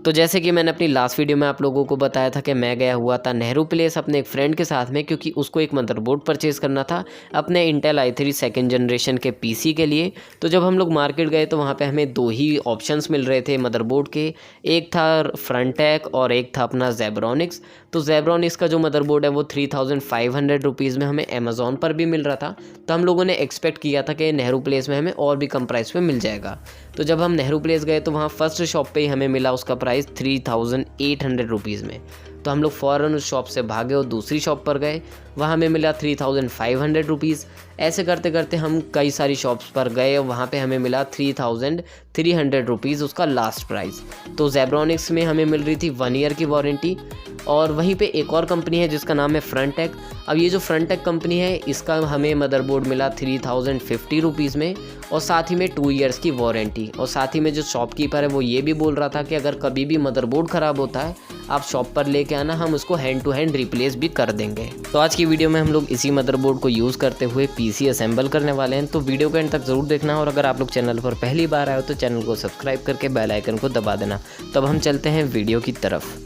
तो जैसे कि मैंने अपनी लास्ट वीडियो में आप लोगों को बताया था कि मैं गया हुआ था नेहरू प्लेस अपने एक फ्रेंड के साथ में, क्योंकि उसको एक मदरबोर्ड परचेज़ करना था अपने इंटेल i3 सेकेंड जनरेशन के पीसी के लिए। तो जब हम लोग मार्केट गए तो वहाँ पे हमें दो ही ऑप्शंस मिल रहे थे मदरबोर्ड के, एक था फ्रंटेक और एक था अपना ज़ेब्रॉनिक्स। तो ज़ेब्रॉनिक्स का जो मदरबोर्ड है वो 3500 रुपीज़ में हमें अमेज़ॉन पर भी मिल रहा था। तो हम लोगों ने एक्सपेक्ट किया था कि नेहरू प्लेस में हमें और भी कम प्राइस पे मिल जाएगा। तो जब हम नेहरू प्लेस गए तो वहाँ फर्स्ट शॉप पे ही हमें मिला उसका प्राइस 3800 रुपीज़ में। तो हम लोग फ़ौरन उस शॉप से भागे और दूसरी शॉप पर गए, वहाँ हमें मिला 3500 रुपीज़। ऐसे करते करते हम कई सारी शॉप्स पर गए और वहाँ पे हमें मिला 3300 रुपीज़ उसका लास्ट प्राइस। तो ज़ेब्रॉनिक्स में हमें मिल रही थी 1 ईयर की वारंटी। और वहीं पे एक और कंपनी है जिसका नाम है फ्रंटेक। अब ये जो फ्रंटेक कंपनी है इसका हमें मदरबोर्ड मिला 3050 रुपीज़ में और साथ ही में 2 ईयर्स की वारंटी। और साथ ही में जो शॉपकीपर है वो ये भी बोल रहा था कि अगर कभी भी मदरबोर्ड ख़राब होता है आप शॉप पर लेके आना, हम उसको हैंड टू हैंड रिप्लेस भी कर देंगे। तो आज की वीडियो में हम लोग इसी मदरबोर्ड को यूज़ करते हुए पीसी असेंबल करने वाले हैं। तो वीडियो को एंड तक ज़रूर देखना और अगर आप लोग चैनल पर पहली बार आए हो तो चैनल को सब्सक्राइब करके बेल आइकन को दबा देना। तब हम चलते हैं वीडियो की तरफ।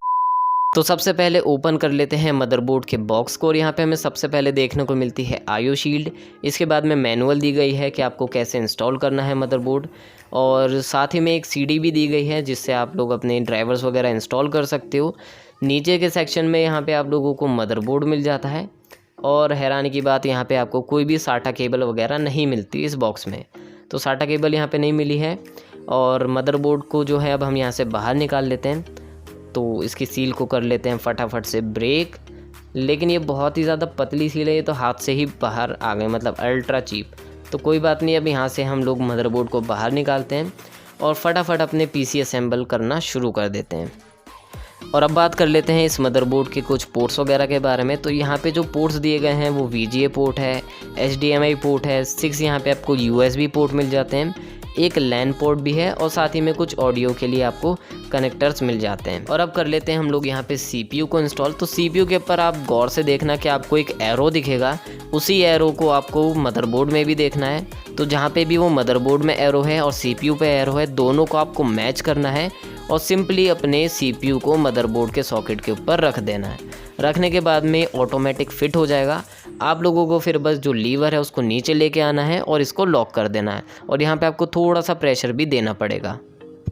तो सबसे पहले ओपन कर लेते हैं मदरबोर्ड के बॉक्स को और यहाँ पे हमें सबसे पहले देखने को मिलती है आईओ शील्ड। इसके बाद में मैनुअल दी गई है कि आपको कैसे इंस्टॉल करना है मदरबोर्ड, और साथ ही में एक सीडी भी दी गई है जिससे आप लोग अपने ड्राइवर्स वगैरह इंस्टॉल कर सकते हो। नीचे के सेक्शन में यहाँ पे आप लोगों को मदरबोर्ड मिल जाता है और हैरानी की बात यहाँ पे आपको कोई भी साटा केबल वगैरह नहीं मिलती इस बॉक्स में। तो साटा केबल यहाँ पे नहीं मिली है। और मदरबोर्ड को जो है अब हम यहाँ से बाहर निकाल लेते हैं। तो इसकी सील को कर लेते हैं फटाफट से ब्रेक, लेकिन ये बहुत ही ज़्यादा पतली सील है, ये तो हाथ से ही बाहर आ गए, मतलब अल्ट्रा चीप। तो कोई बात नहीं, अब यहाँ से हम लोग मदरबोर्ड को बाहर निकालते हैं और फटाफट अपने पीसी असेंबल करना शुरू कर देते हैं। और अब बात कर लेते हैं इस मदरबोर्ड के कुछ पोर्ट्स वगैरह के बारे में। तो यहाँ पे जो पोर्ट्स दिए गए हैं वो VGA पोर्ट है, HDMI पोर्ट है, 6 यहाँ पे आपको USB पोर्ट मिल जाते हैं, एक लैन पोर्ट भी है और साथ ही में कुछ ऑडियो के लिए आपको कनेक्टर्स मिल जाते हैं। और अब कर लेते हैं हम लोग यहाँ पे CPU को इंस्टॉल। तो CPU के ऊपर आप गौर से देखना कि आपको एक एरो दिखेगा, उसी एरो को आपको मदरबोर्ड में भी देखना है। तो जहाँ पे भी वो मदरबोर्ड में एरो है और CPU पे एरो है, दोनों को आपको मैच करना है और सिंपली अपने CPU को मदरबोर्ड के सॉकेट के ऊपर रख देना है। रखने के बाद में ऑटोमेटिक फिट हो जाएगा। आप लोगों को फिर बस जो लीवर है उसको नीचे लेके आना है और इसको लॉक कर देना है और यहाँ पे आपको थोड़ा सा प्रेशर भी देना पड़ेगा।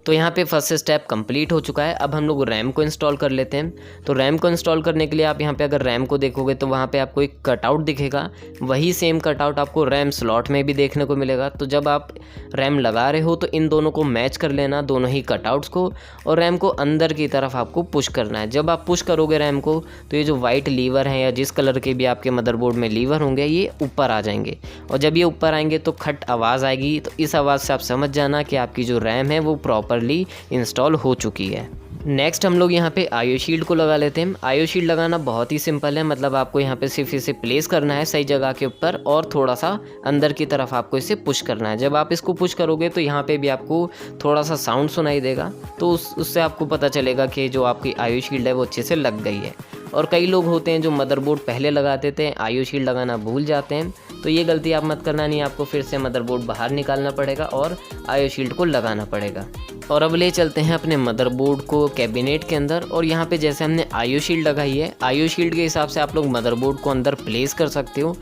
तो यहाँ पे फर्स्ट स्टेप कंप्लीट हो चुका है। अब हम लोग रैम को इंस्टॉल कर लेते हैं। तो रैम को इंस्टॉल करने के लिए आप यहाँ पे अगर रैम को देखोगे तो वहाँ पे आपको एक कटआउट दिखेगा, वही सेम कटआउट आपको रैम स्लॉट में भी देखने को मिलेगा। तो जब आप रैम लगा रहे हो तो इन दोनों को मैच कर लेना, दोनों ही कटआउट्स को, और रैम को अंदर की तरफ आपको पुश करना है। जब आप पुश करोगे रैम को तो ये जो वाइट लीवर हैं या जिस कलर के भी आपके मदरबोर्ड में लीवर होंगे ये ऊपर आ जाएंगे, और जब ये ऊपर आएंगे तो खट आवाज़ आएगी। तो इस आवाज़ से आप समझ जाना कि आपकी जो रैम है वो प्रॉपरली इंस्टॉल हो चुकी है। नेक्स्ट हम लोग यहाँ पे आईओ शील्ड को लगा लेते हैं। आईओ शील्ड लगाना बहुत ही सिंपल है, मतलब आपको यहाँ पे सिर्फ इसे प्लेस करना है सही जगह के ऊपर और थोड़ा सा अंदर की तरफ आपको इसे पुश करना है। जब आप इसको पुश करोगे तो यहाँ पे भी आपको थोड़ा सा साउंड सुनाई देगा, तो उससे आपको पता चलेगा कि जो आपकी आईओ शील्ड है वो अच्छे से लग गई है। और कई लोग होते हैं जो मदरबोर्ड पहले लगाते थे, आईओ शील्ड लगाना भूल जाते हैं, तो ये गलती आप मत करना, नहीं आपको फिर से मदरबोर्ड बाहर निकालना पड़ेगा और आईओ शील्ड को लगाना पड़ेगा। और अब ले चलते हैं अपने मदरबोर्ड को कैबिनेट के अंदर, और यहाँ पे जैसे हमने आईओ शील्ड लगाई है, आईओ शील्ड के हिसाब से आप लोग मदरबोर्ड को अंदर प्लेस कर सकते हो।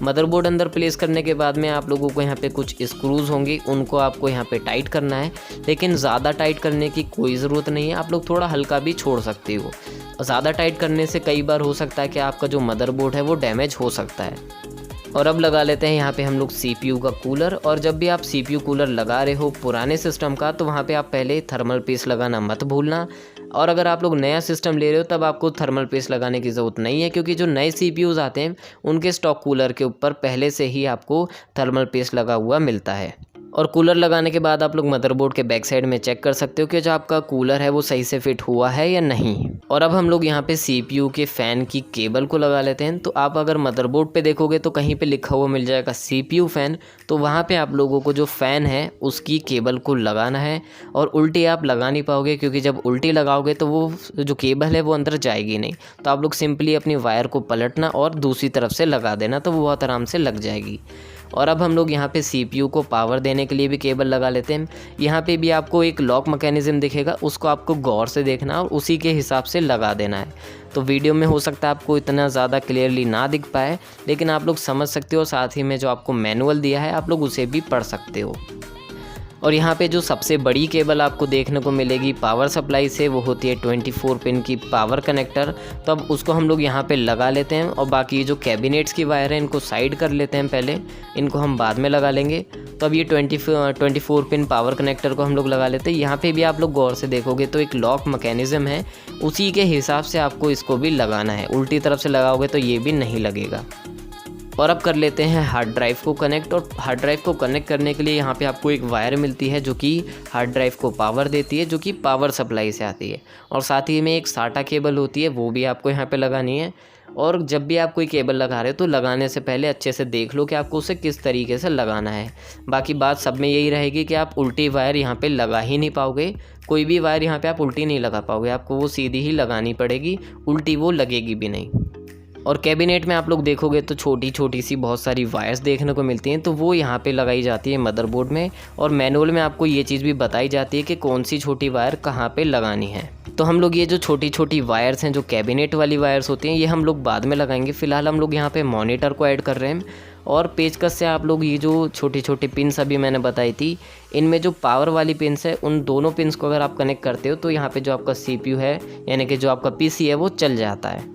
मदरबोर्ड अंदर प्लेस करने के बाद में आप लोगों को यहाँ पे कुछ स्क्रूज होंगे, उनको आपको यहाँ पे टाइट करना है, लेकिन ज़्यादा टाइट करने की कोई ज़रूरत नहीं है, आप लोग थोड़ा हल्का भी छोड़ सकते हो। ज़्यादा टाइट करने से कई बार हो सकता है कि आपका जो मदरबोर्ड है वो डैमेज हो सकता है। और अब लगा लेते हैं यहाँ पे हम लोग CPU का कूलर। और जब भी आप CPU कूलर लगा रहे हो पुराने सिस्टम का तो वहाँ पे आप पहले थर्मल पेस्ट लगाना मत भूलना, और अगर आप लोग नया सिस्टम ले रहे हो तब आपको थर्मल पेस्ट लगाने की ज़रूरत नहीं है, क्योंकि जो नए CPUs आते हैं उनके स्टॉक कूलर के ऊपर पहले से ही आपको थर्मल पेस्ट लगा हुआ मिलता है। और कूलर लगाने के बाद आप लोग मदरबोर्ड के बैक साइड में चेक कर सकते हो कि जो आपका कूलर है वो सही से फिट हुआ है या नहीं। और अब हम लोग यहाँ पे CPU के फ़ैन की केबल को लगा लेते हैं। तो आप अगर मदरबोर्ड पे देखोगे तो कहीं पे लिखा हुआ मिल जाएगा CPU फ़ैन, तो वहाँ पे आप लोगों को जो फ़ैन है उसकी केबल को लगाना है। और उल्टी आप लगा नहीं पाओगे, क्योंकि जब उल्टी लगाओगे तो वो जो केबल है वो अंदर जाएगी नहीं। तो आप लोग सिंपली अपनी वायर को पलटना और दूसरी तरफ से लगा देना, तो वो बहुत आराम से लग जाएगी। और अब हम लोग यहाँ पे CPU को पावर देने के लिए भी केबल लगा लेते हैं। यहाँ पे भी आपको एक लॉक मैकेनिज्म दिखेगा, उसको आपको गौर से देखना और उसी के हिसाब से लगा देना है। तो वीडियो में हो सकता है आपको इतना ज़्यादा क्लियरली ना दिख पाए, लेकिन आप लोग समझ सकते हो। साथ ही में जो आपको मैनुअल दिया है आप लोग उसे भी पढ़ सकते हो। और यहाँ पे जो सबसे बड़ी केबल आपको देखने को मिलेगी पावर सप्लाई से, वो होती है 24 पिन की पावर कनेक्टर। तो अब उसको हम लोग यहाँ पे लगा लेते हैं और बाकी जो कैबिनेट्स की वायर है इनको साइड कर लेते हैं पहले, इनको हम बाद में लगा लेंगे। तो अब ये 24 पिन पावर कनेक्टर को हम लोग लगा लेते हैं। यहाँ पे भी आप लोग गौर से देखोगे तो एक लॉक मैकेनिज़्म है, उसी के हिसाब से आपको इसको भी लगाना है। उल्टी तरफ से लगाओगे तो ये भी नहीं लगेगा। और अब कर लेते हैं हार्ड ड्राइव को कनेक्ट। और हार्ड ड्राइव को कनेक्ट करने के लिए यहाँ पे आपको एक वायर मिलती है जो कि हार्ड ड्राइव को पावर देती है, जो कि पावर सप्लाई से आती है। और साथ ही में एक साटा केबल होती है, वो भी आपको यहाँ पे लगानी है। और जब भी आप कोई केबल लगा रहे हो तो लगाने से पहले अच्छे से देख लो कि आपको उसे किस तरीके से लगाना है। बाकी बात सब में यही रहेगी कि आप उल्टी वायर यहाँ पे लगा ही नहीं पाओगे। कोई भी वायर यहाँ पे आप उल्टी नहीं लगा पाओगे, आपको वो सीधी ही लगानी पड़ेगी, उल्टी वो लगेगी भी नहीं। और कैबिनेट में आप लोग देखोगे तो छोटी छोटी सी बहुत सारी वायर्स देखने को मिलती हैं, तो वो यहाँ पे लगाई जाती है मदरबोर्ड में। और मैनुअल में आपको ये चीज़ भी बताई जाती है कि कौन सी छोटी वायर कहाँ पे लगानी है। तो हम लोग ये जो छोटी छोटी वायर्स हैं, जो कैबिनेट वाली वायर्स होती हैं, ये हम लोग बाद में लगाएंगे। फ़िलहाल हम लोग यहाँ पे मॉनिटर को ऐड कर रहे हैं। और पेचकस से आप लोग ये जो छोटी छोटी पिन्स अभी मैंने बताई थी, इनमें जो पावर वाली पिन्स है, उन दोनों पिन्स को अगर आप कनेक्ट करते हो तो यहाँ पे जो आपका CPU है, यानी कि जो आपका PC है, वो चल जाता है।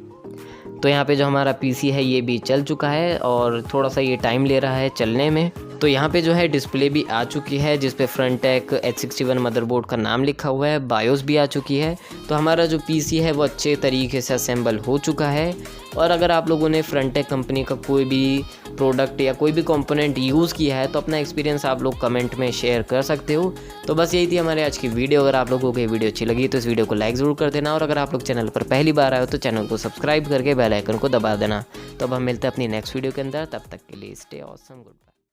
तो यहाँ पे जो हमारा PC है ये भी चल चुका है और थोड़ा सा ये टाइम ले रहा है चलने में। तो यहाँ पे जो है डिस्प्ले भी आ चुकी है, जिस पे फ्रंटेक H61 मदरबोर्ड का नाम लिखा हुआ है। बायोस भी आ चुकी है। तो हमारा जो PC है वो अच्छे तरीके से असेंबल हो चुका है। और अगर आप लोगों ने फ्रंटेक कंपनी का कोई भी प्रोडक्ट या कोई भी कंपोनेंट यूज़ किया है तो अपना एक्सपीरियंस आप लोग कमेंट में शेयर कर सकते हो। तो बस यही थी हमारे आज की वीडियो। अगर आप लोगों को ये वीडियो अच्छी लगी तो इस वीडियो को लाइक ज़रूर कर देना। और अगर आप लोग चैनल पर पहली बार आए हो तो चैनल को सब्सक्राइब करके बेल आइकन को दबा देना। तो अब हम मिलते हैं अपनी नेक्स्ट वीडियो के अंदर। तब तक के लिए स्टे ऑसम, गुड बाय।